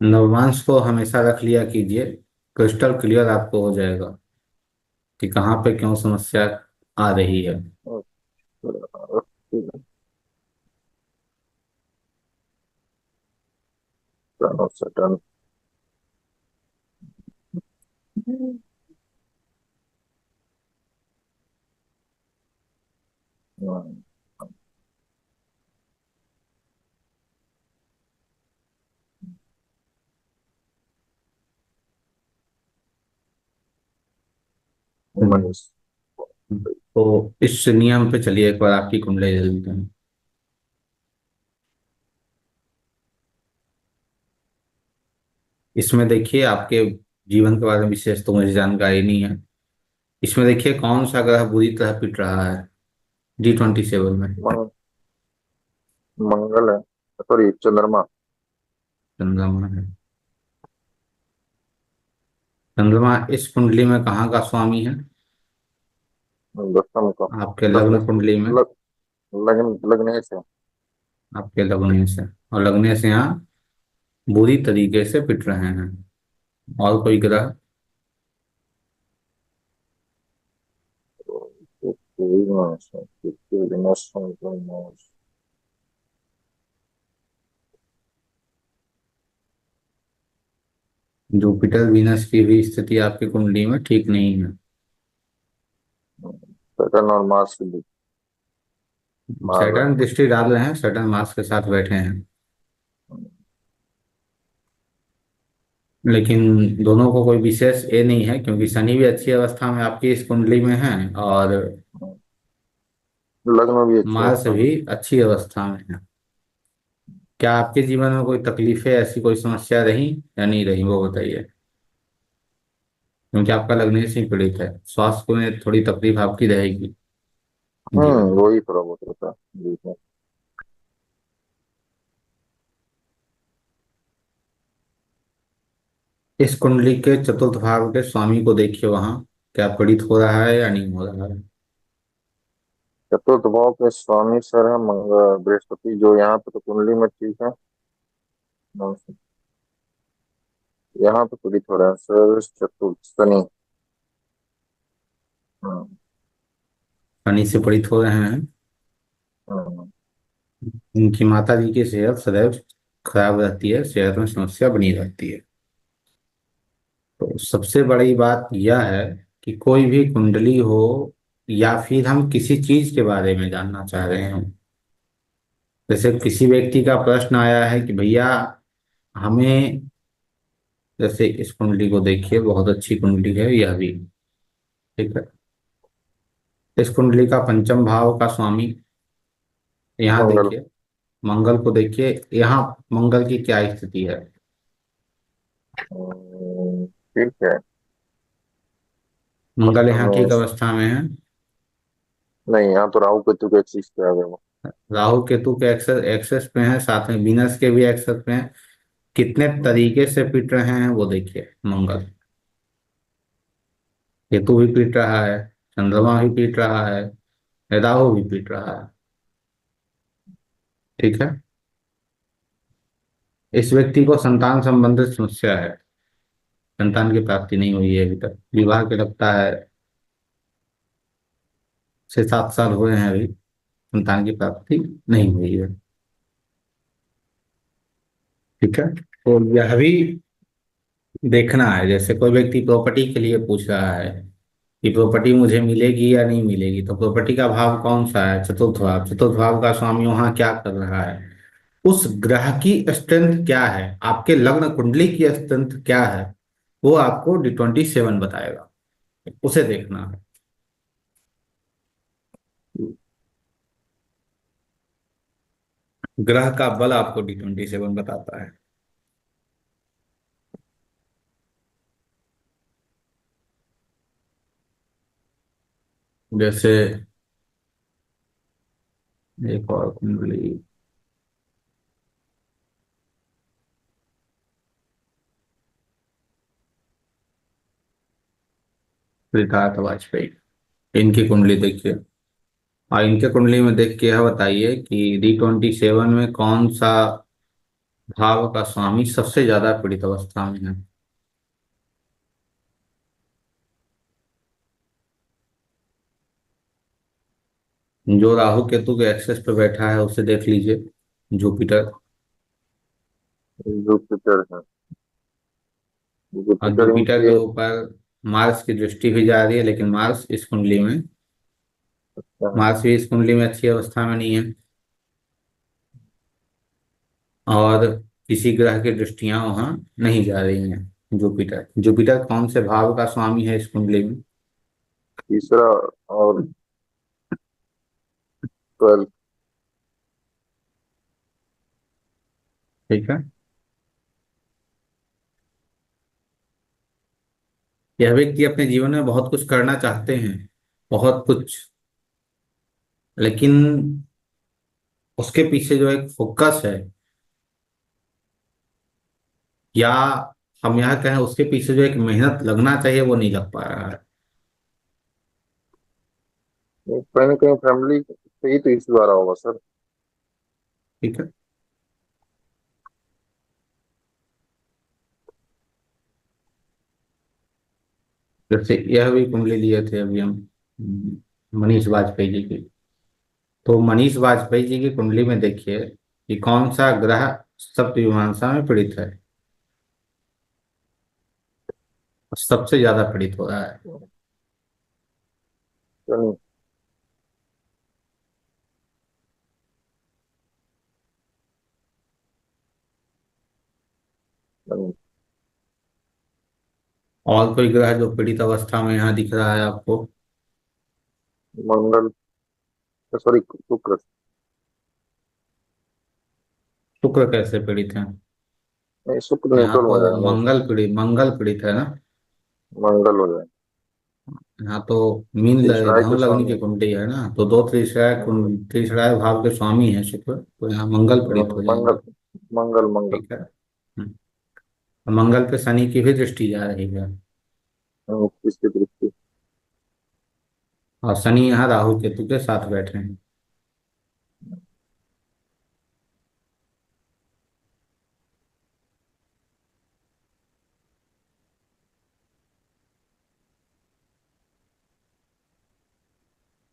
नवमांश को हमेशा रख लिया कीजिए, क्रिस्टल क्लियर आपको हो जाएगा कि कहाँ पे क्यों समस्या आ रही है। सटन। तो इस नियम पे चलिए, एक बार आपकी कुंडली देख लेते हैं। इसमें देखिए, आपके जीवन के बारे में विशेष तो मुझे जानकारी नहीं है। इसमें देखिए कौन सा ग्रह बुरी तरह पिट रहा है D27 में। मंगल है, सॉरी चंद्रमा। चंद्रमा है। चंद्रमा इस कुंडली में कहाँ का स्वामी है? दसम का। आपके लग्न लग्न कुंडली में। लग, लगने से। आपके लगने से, और लगने से यहाँ बुरी तरीके से पिट रहे हैं। और कोई ग्रह? जुपिटर वीनस की भी स्थिति आपकी कुंडली में ठीक नहीं है। सैटर्न और मार्स की मार रहे सैटर्न हैं। दृष्टि डाल रहे हैं, सैटर्न मार्स के साथ बैठे हैं। लेकिन दोनों को कोई विशेष ये नहीं है, क्योंकि शनि भी अच्छी अवस्था में आपकी इस कुंडली में है, और लग्न भी अच्छी मार्स अवस्था में। भी अच्छी अवस्था में है। क्या आपके जीवन में कोई तकलीफें, ऐसी कोई समस्या रही या नहीं रही, वो बताइए। क्योंकि आपका लग्न से ही पीड़ित है, स्वास्थ्य में थोड़ी तकलीफ आपकी रहेगी जीवन में। वही थोड़ा बहुत होता है बीच में। इस कुंडली के चतुर्थ भाव के स्वामी को देखिए, वहां क्या पीड़ित हो रहा है या नहीं हो रहा है। चतुर्थ भाव के स्वामी सर है मंगल बृहस्पति, जो यहाँ पे तो कुंडली में ठीक है। यहाँ पे पीड़ित हो रहा है सर चतुर्थ शनि। हम्म, शनि से पीड़ित हो रहे हैं। हम्म, इनकी माता जी की सेहत सदैव खराब रहती है, सेहत में समस्या बनी रहती है। तो सबसे बड़ी बात यह है कि कोई भी कुंडली हो, या फिर हम किसी चीज के बारे में जानना चाह रहे हो। जैसे किसी व्यक्ति का प्रश्न आया है कि भैया हमें, जैसे इस कुंडली को देखिए, बहुत अच्छी कुंडली है यह भी। ठीक है। इस कुंडली का पंचम भाव का स्वामी, यहाँ मंगल। देखिए, मंगल को देखिए, यहाँ मंगल की क्या स्थिति है। ठीक है। मंगल मतलब यहाँ में ठीक अवस्था में है। नहीं, यहाँ तो राहु केतु के चीज पे आ गया वो। राहु केतु के एक्सेस एक्सेस पे है, साथ में वीनस के भी एक्सेस पे है। कितने तरीके से पिट रहे हैं वो देखिए। मंगल, केतु भी पीट रहा है, चंद्रमा भी पीट रहा है, राहु भी पीट रहा है। ठीक है। इस व्यक्ति को संतान संबंधित समस्या है। संतान की प्राप्ति नहीं हुई है अभी तक, विवाह के लगता है 6-7 साल हुए हैं अभी, संतान की प्राप्ति नहीं हुई है। ठीक है। तो यह भी देखना है, जैसे कोई व्यक्ति प्रॉपर्टी के लिए पूछ रहा है कि प्रॉपर्टी मुझे मिलेगी या नहीं मिलेगी, तो प्रॉपर्टी का भाव कौन सा है? चतुर्थ भाव। चतुर्थ भाव का स्वामी वहां क्या कर रहा है, उस ग्रह की स्ट्रेंथ क्या है, आपके लग्न कुंडली की स्ट्रेंथ क्या है, वो आपको D27 बताएगा। उसे देखना है। ग्रह का बल आपको D27 बताता है। जैसे एक और कुंडली। सिद्धार्थ वाजपेयी, इनकी कुंडली देखिए। और इनके कुंडली में देख के यह बताइए कि D27 में कौन सा भाव का स्वामी सबसे ज्यादा पीड़ित अवस्था में है। जो राहु केतु के एक्सेस पे बैठा है उसे देख लीजिए, जुपिटर। जुपिटर है। और जुपिटर जुपिटर के इनके। ऊपर मार्स की दृष्टि भी जा रही है, लेकिन मार्स इस कुंडली में, मार्स भी इस कुंडली में अच्छी अवस्था में नहीं है। और किसी ग्रह की दृष्टियां वहां नहीं जा रही हैं। जुपिटर जुपिटर कौन से भाव का स्वामी है इस कुंडली में? तीसरा और 12। ठीक है। यह व्यक्ति अपने जीवन में बहुत कुछ करना चाहते हैं, बहुत कुछ, लेकिन उसके पीछे जो एक फोकस है, या हम यह कहें उसके पीछे जो एक मेहनत लगना चाहिए, वो नहीं लग पा रहा है। कहीं ना कहीं फैमिली से ही तो इशू आ रहा होगा सर। ठीक है। जैसे यह भी कुंडली लिए थे अभी हम, मनीष वाजपेयी जी की। तो मनीष वाजपेयी जी की कुंडली में देखिए कि कौन सा ग्रह सप्तविमांसा में पीड़ित है, सबसे ज्यादा पीड़ित हो रहा है। शनि। शनि। और कोई ग्रह जो पीड़ित अवस्था में यहाँ दिख रहा है आपको? मंगल। सॉरी, शुक्र। शुक्र कैसे पीड़ित है? नहीं, शुक्र यहाँ न्यूट्रल तो हो जाएंगे। मंगल पीड़ित है ना। मंगल हो जाएंगे। यहाँ तो मीन तीसरा धनु के लगनी स्वामी की है। कुंडली है ना, तो दो तीसरा भाव के स्वामी है शुक्र, तो यहाँ मंगल पीड़ित हो मंगल। जाएंगे। मंगल मंगल। ठीक है। मंगल पे शनि की भी दृष्टि जा रही है। इसकी दृष्टि। और शनि यहाँ राहु केतु के साथ बैठे हैं।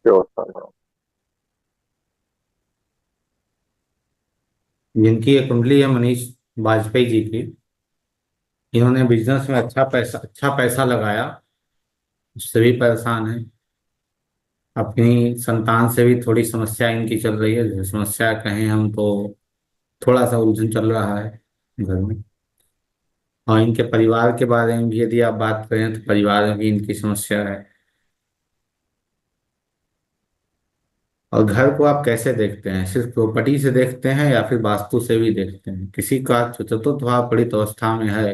व्यवस्था है। जिनकी ये कुंडली है मनीष वाजपेयी जी की, इन्होंने बिजनेस में अच्छा पैसा लगाया, उससे भी परेशान है। अपनी संतान से भी थोड़ी समस्या इनकी चल रही है, समस्या कहें हम तो थोड़ा सा उलझन चल रहा है घर में। और इनके परिवार के बारे में भी यदि आप बात करें तो परिवार में भी इनकी समस्या है। और घर को आप कैसे देखते हैं, सिर्फ प्रॉपर्टी से देखते हैं या फिर वास्तु से भी देखते हैं? किसी का चतुर्थ भाव पीड़ित अवस्था में है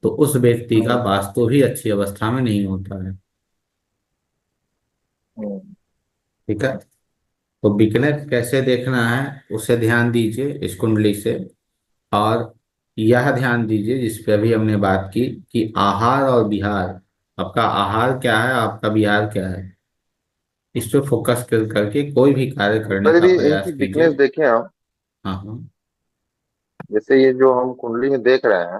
तो उस व्यक्ति का हम्म, वास्तु भी अच्छी अवस्था में नहीं होता है। हम्म, ठीक है। तो बिजनेस कैसे देखना है उसे ध्यान दीजिए इस कुंडली से। और यह ध्यान दीजिए जिस पे अभी हमने बात की कि आहार और विहार, आपका आहार क्या है, आपका विहार क्या है, इस पे फोकस करके कोई भी कार्य करने सर का यदि इनकी प्रयास वीकनेस कीजिए। देखें हम, हाँ हाँ। जैसे ये जो हम कुंडली में देख रहे हैं,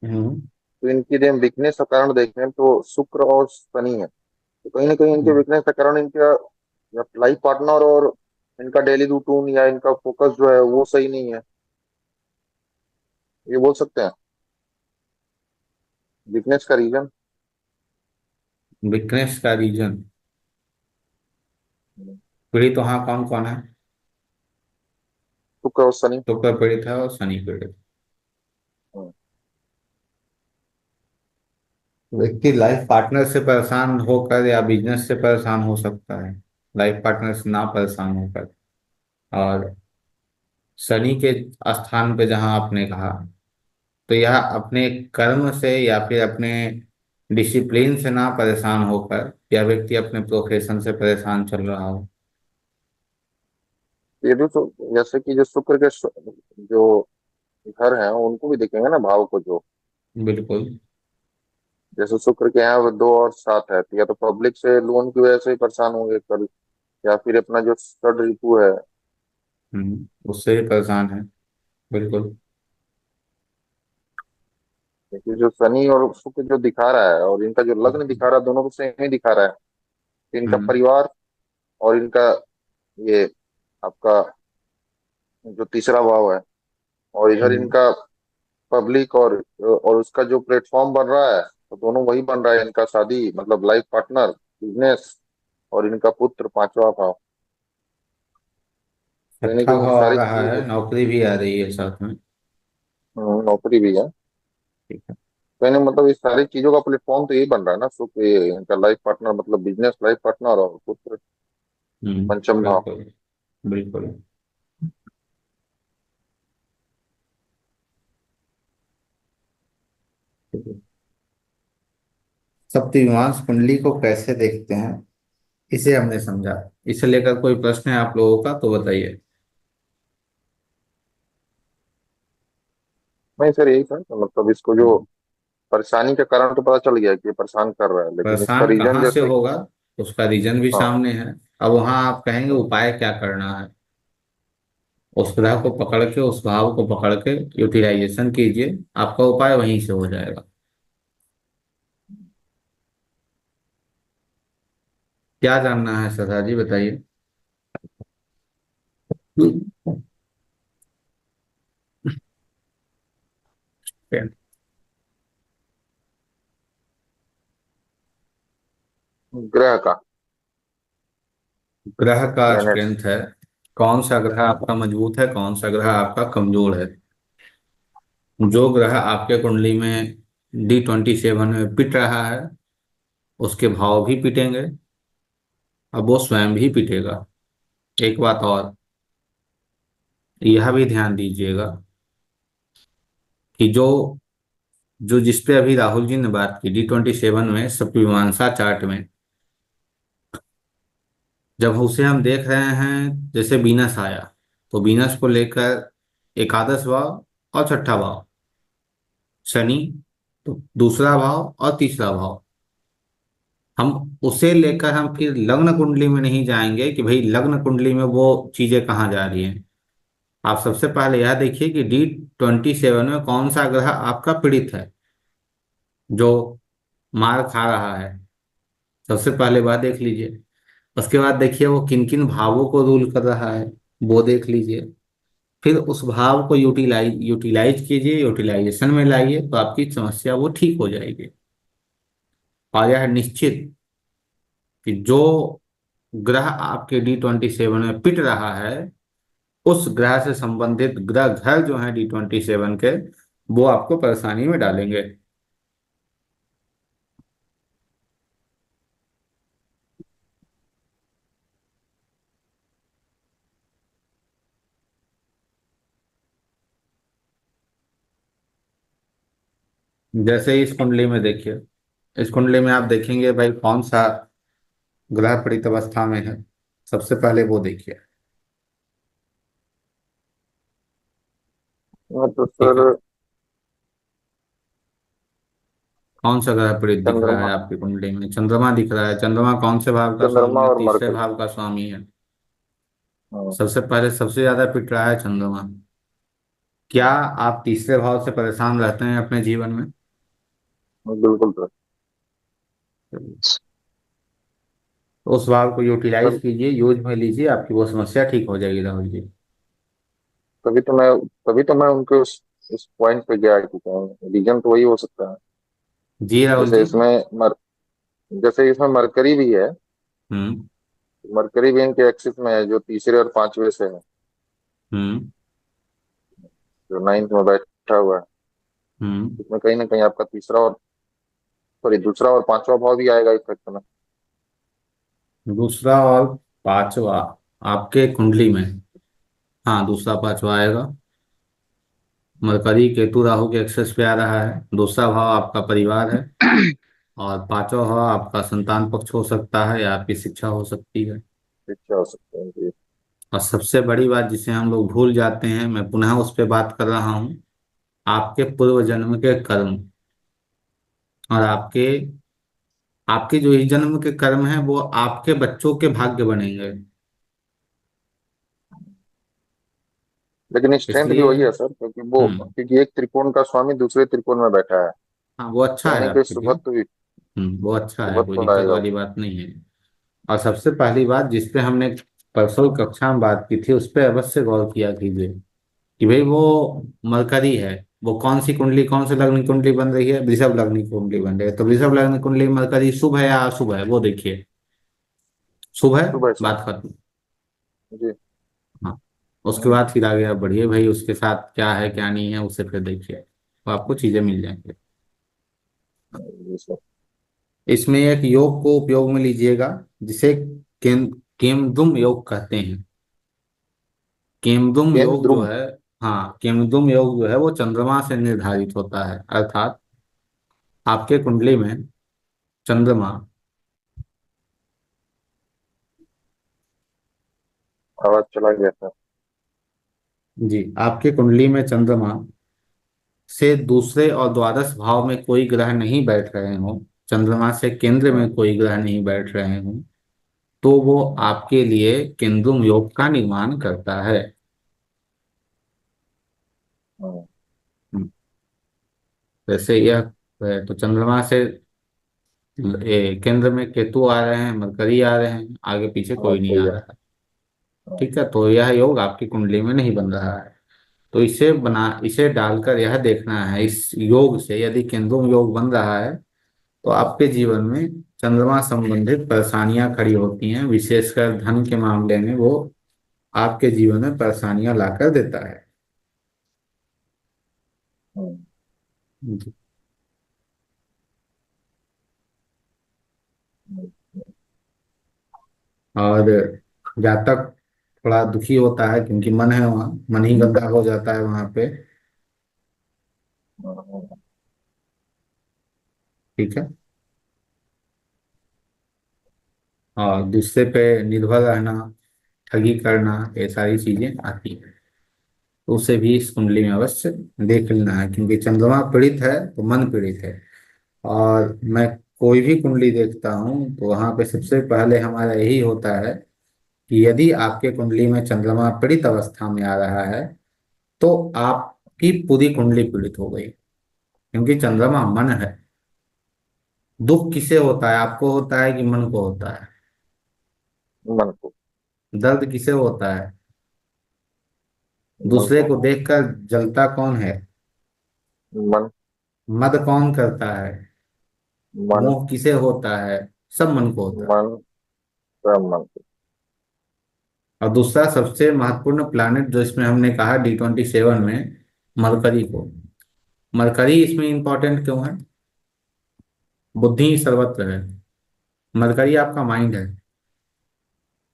हम्म। तो इनकी यदि हम वीकनेस का कारण देखें तो शुक्र और शनि है। तो कहीं ना कहीं इनके हम्म। वीकनेस का कारण इनका लाइफ पार्टनर और इनका डेली रूटीन या इनका फोकस जो है वो सही नहीं है, ये बोल सकते हैं वीकनेस का रीजन। वीकनेस का रीजन? पीड़ित वहाँ कौन कौन है? शुक्र और शनि। शुक्र पीड़ित है और शनि पीड़ित। हम्म, व्यक्ति लाइफ पार्टनर से परेशान होकर या बिजनेस से परेशान हो सकता है, लाइफ पार्टनर से ना परेशान होकर। और शनि के स्थान पे जहां आपने कहा, तो यह अपने कर्म से या फिर अपने डिसिप्लिन से ना परेशान होकर, या व्यक्ति अपने प्रोफेशन से परेशान चल रहा हो। ये भी तो, जैसे कि जो शुक्र के जो घर हैं उनको भी देखेंगे ना भाव को, जो बिल्कुल। जैसे शुक्र के यहाँ वो 2 और 7 है, तो या तो पब्लिक से लोन की वजह से ही परेशान होंगे कल, या फिर अपना जो षड ऋतु है। उससे ही परेशान है। बिल्कुल। क्योंकि जो शनि और शुक्र जो दिखा रहा है और इनका जो लग्न दिखा रहा है, दोनों को सेम ही दिखा रहा है। तो इनका हम्म। परिवार और इनका ये आपका जो तीसरा भाव है, और इधर हम्म। इनका पब्लिक और उसका जो प्लेटफॉर्म बन रहा है, तो दोनों वही बन रहा है इनका शादी, मतलब लाइफ पार्टनर, बिजनेस, और इनका पुत्र 5वां भाव। तो यानी कि छठा वो भाव आ सारी रहा चीजों है, को, नौकरी भी आ रही है साथ में। नौकरी भी है। ठीक है। तो यानी मतलब इस सारी चीजों का प्लेटफॉर्म तो यही बन रहा है ना, सुख ये इनका लाइफ पार्टनर, मतलब बिजनेस लाइफ पार्टनर और पुत्र पंचम भाव। बिल्कुल। बिल्कुल। ठीक है। सप्तमांश कुंडली को कैसे देखते हैं, इसे हमने समझा। इसे लेकर कोई प्रश्न है आप लोगों का तो बताइए। नहीं सर, यही था, तो मतलब इसको जो परेशानी का कारण तो पता चल गया कि ये परेशान कर रहा है, लेकिन इसका परेशान रीजन कहाँ से जैसे, होगा, उसका रीजन भी हाँ सामने है। अब वहां आप कहेंगे हाँ, उपाय क्या करना है। उस ग्रह को पकड़ के, उस भाव को पकड़ के यूटिलाइजेशन कीजिए, आपका उपाय वहीं से हो जाएगा। क्या जानना है सरदार जी, बताइए। ग्रह का, ग्रह का प्लैनेट्स। स्ट्रेंथ है। कौन सा ग्रह आपका मजबूत है, कौन सा ग्रह आपका कमजोर है। जो ग्रह आपके कुंडली में D27 में पिट रहा है, उसके भाव भी पिटेंगे। अब वो स्वयं भी पिटेगा। एक बात और, यह भी ध्यान दीजिएगा कि जो जो जिसपे अभी राहुल जी ने बात की D27 में सप्तमीमांसा चार्ट में, जब उसे हम देख रहे हैं जैसे वीनस आया, तो वीनस को लेकर एकादश भाव और छठा भाव, शनि तो दूसरा भाव और तीसरा भाव, हम उसे लेकर हम फिर लग्न कुंडली में नहीं जाएंगे कि भाई लग्न कुंडली में वो चीजें कहाँ जा रही हैं। आप सबसे पहले यह देखिए कि D27 में कौन सा ग्रह आपका पीड़ित है, जो मार खा रहा है। सबसे पहले बात देख लीजिए। उसके बाद देखिए वो किन किन भावों को रूल कर रहा है, वो देख लीजिए। फिर उस भाव को यूटिलाइज कीजिए, यूटिलाइजेशन में लाइए, तो आपकी समस्या वो ठीक हो जाएगी। और यह निश्चित कि जो ग्रह आपके D27 में पिट रहा है, उस ग्रह से संबंधित ग्रह घर जो है D27 के, वो आपको परेशानी में डालेंगे। जैसे ही इस कुंडली में देखिए, इस कुंडली में आप देखेंगे भाई कौन सा ग्रह पीड़ित अवस्था में है, सबसे पहले वो देखिए। तो ठीक सर, है। कौन सा ग्रह पीड़ित दिख रहा है चंद्रमा, आपकी कुंडली में, चंद्रमा दिख रहा है। चंद्रमा कौन से भाव का स्वामी चंद्रमा है, और तीसरे मरकरी। भाव का स्वामी है। हाँ सबसे पहले सबसे ज्यादा पिट रहा है चंद्रमा। क्या आप तीसरे भाव से परेशान रहते हैं अपने जीवन में। बिल्कुल सर। तो उस भाव को यूटिलाइज सर, कीजिए, यूज में लीजिए, आपकी वो समस्या ठीक हो जाएगी राहुल जी। तभी तो मैं तभी तो मैं उनके उस पॉइंट पे गया कि रीजन तो वही हो सकता है। जी राहुल जैसे जी। इसमें मर जैसे इसमें मरकरी भी है। हम्म। मरकरी भी इनके एक्सिस में है, जो तीसरे और 5वें से है, हम्म। जो 9th में बैठा हुआ है। हम्म। इसमें कहीं ना कहीं आपका तीसरा और, सॉरी, दूसरा और 5वां भाव भी आएगा इफेक्ट में। दूसरा और पांचवा आपके कुंडली में, हाँ दूसरा पांचवा आएगा। मरकरी केतु राहु के एक्सेस पे आ रहा है। दूसरा भाव आपका परिवार है, और पांचवा भाव आपका संतान पक्ष हो सकता है या आपकी शिक्षा हो सकती है। ठीक, क्या हो सकता है जी। और सबसे बड़ी बात जिसे हम लोग भूल जाते हैं, मैं पुनः उस पर बात कर रहा हूँ, आपके पूर्व जन्म के कर्म, और आपके आपके जो इस जन्म के कर्म हैं वो आपके बच्चों के भाग्य बनेंगे। लेकिन स्ट्रेंथ भी इसलिए वही है सर, क्योंकि वो क्योंकि एक त्रिकोण का स्वामी दूसरे त्रिकोण में बैठा है। हाँ वो अच्छा कहीं है ना कहीं आपके लिए। सुबह तो भी वो अच्छा है, सुबह कोई तो दिक्कत आएगा वाली वो। बात नहीं है। और सबसे पहली बात जिस पे हमने परसों कक्षा में बात की थी, उस पे अवश्य गौर किया कीजिए कि भाई वो मरकरी है, वो कौन सी कुंडली, कौन सी लग्न कुंडली बन रही है, वृषभ लग्न कुंडली बन रही है। तो वृषभ लग्न कुंडली में मरकरी शुभ है या अशुभ है वो देखिए। शुभ है, सुबह सर। बात खत्म। जी। हाँ, उसके हम्म, बाद फिर आगे आप बढ़िए भाई, उसके साथ क्या है क्या नहीं है उसे फिर देखिए, तो आपको चीजें मिल जाएंगी। जी सर। इसमें एक योग को उपयोग में लीजिएगा, जिसे केमद्रुम योग कहते हैं। केमद्रुम केन योग जो द्रुम। है, हाँ केमद्रुम योग जो है वो चंद्रमा से निर्धारित होता है, अर्थात आपके कुंडली में चंद्रमा, आवाज चला गया सर। जी आपके कुंडली में चंद्रमा से दूसरे और द्वादश भाव में कोई ग्रह नहीं बैठ रहे हो, चंद्रमा से केंद्र में हम्म, कोई ग्रह नहीं बैठ रहे हो, तो वो आपके लिए केंद्रुम योग का निर्माण करता है। हम्म, हम्म, जैसे यह तो चंद्रमा से केंद्र में केतु आ रहे हैं, मरकरी आ रहे हैं, आगे पीछे हाँ कोई नहीं सही आ है। रहा है। ठीक है, तो यह योग आपकी कुंडली में नहीं बन रहा है। तो इसे डालकर यह देखना है, इस योग से यदि केंद्रुम योग बन रहा है तो आपके जीवन में चंद्रमा संबंधित परेशानियां खड़ी होती हैं, विशेषकर धन के मामले में वो आपके जीवन में परेशानियां लाकर देता है। हम्म, जी। हम्म, और जातक थोड़ा दुखी होता है क्योंकि मन है वहाँ, मन ही गंदा हो जाता है वहां पे। हम्म, ठीक है, और दूसरे पे निर्भर रहना, ठगी करना, ये सारी चीजें आती है। तो उसे भी इस कुंडली में अवश्य देख लेना है, क्योंकि चंद्रमा पीड़ित है तो मन पीड़ित है। और मैं कोई भी कुंडली देखता हूँ तो वहां पे सबसे पहले हमारा यही होता है कि यदि आपके कुंडली में चंद्रमा पीड़ित अवस्था में आ रहा है तो आपकी पूरी कुंडली पीड़ित हो गई, क्योंकि चंद्रमा मन है। दुख किसे होता है, आपको होता है कि मन को होता है? मन को। दर्द किसे होता है? मन दूसरे को। को देखकर जलता कौन है? मन। मद कौन करता है? मन। मोह किसे होता है? सब मन को होता है। मन। सब मन को। और दूसरा सबसे महत्वपूर्ण प्लैनेट जो इसमें हमने कहा D27 में, मरकरी को। मरकरी इसमें इंपॉर्टेंट क्यों है? बुद्धि ही सर्वत्र है, मरकरी आपका माइंड है।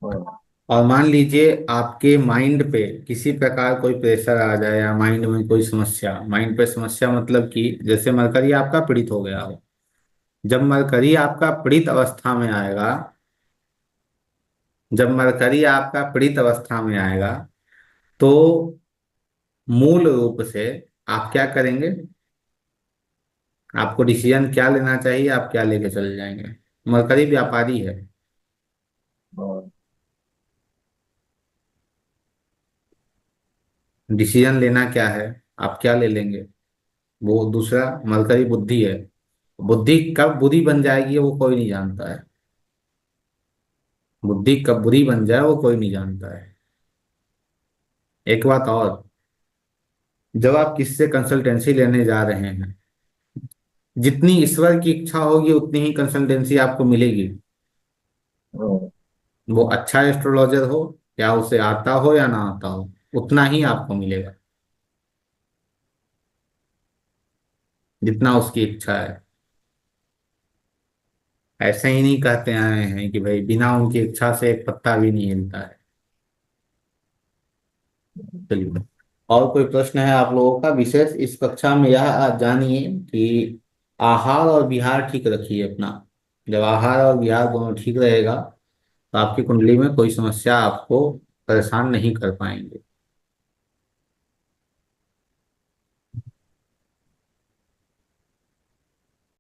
हम्म, और मान लीजिए आपके माइंड पे किसी प्रकार कोई प्रेशर आ जाए, या माइंड में कोई समस्या, माइंड पे समस्या मतलब कि जैसे मरकरी आपका पीड़ित हो गया हो। जब मरकरी आपका पीड़ित अवस्था में आएगा, जब मरकरी आपका पीड़ित अवस्था में आएगा तो मूल रूप से आप क्या करेंगे? आपको डिसीजन क्या लेना चाहिए, आप क्या लेके चले जाएंगे? मरकरी व्यापारी है। हम्म, डिसीजन लेना क्या है, आप क्या ले लेंगे? वो दूसरा मरकरी बुद्धि है। बुद्धि कब बुरी बन जाएगी वो कोई नहीं जानता है। बुद्धि कब बुरी बन जाए वो कोई नहीं जानता है। एक बात और, जब आप किससे कंसल्टेंसी लेने जा रहे हैं, जितनी ईश्वर की इच्छा होगी उतनी ही कंसल्टेंसी आपको मिलेगी। हम्म, वो अच्छा एस्ट्रोलॉजर हो या उसे आता हो या ना आता हो, उतना ही आपको मिलेगा जितना उसकी इच्छा है। ऐसे ही नहीं कहते आए हैं कि भाई बिना उनकी इच्छा से एक पत्ता भी नहीं हिलता है। चलिए, और कोई प्रश्न है आप लोगों का विशेष इस कक्षा में? यह आप जानिए कि आहार और विहार ठीक रखिए अपना। जब आहार और विहार दोनों ठीक रहेगा तो आपकी कुंडली में कोई समस्या आपको परेशान नहीं कर पाएंगे।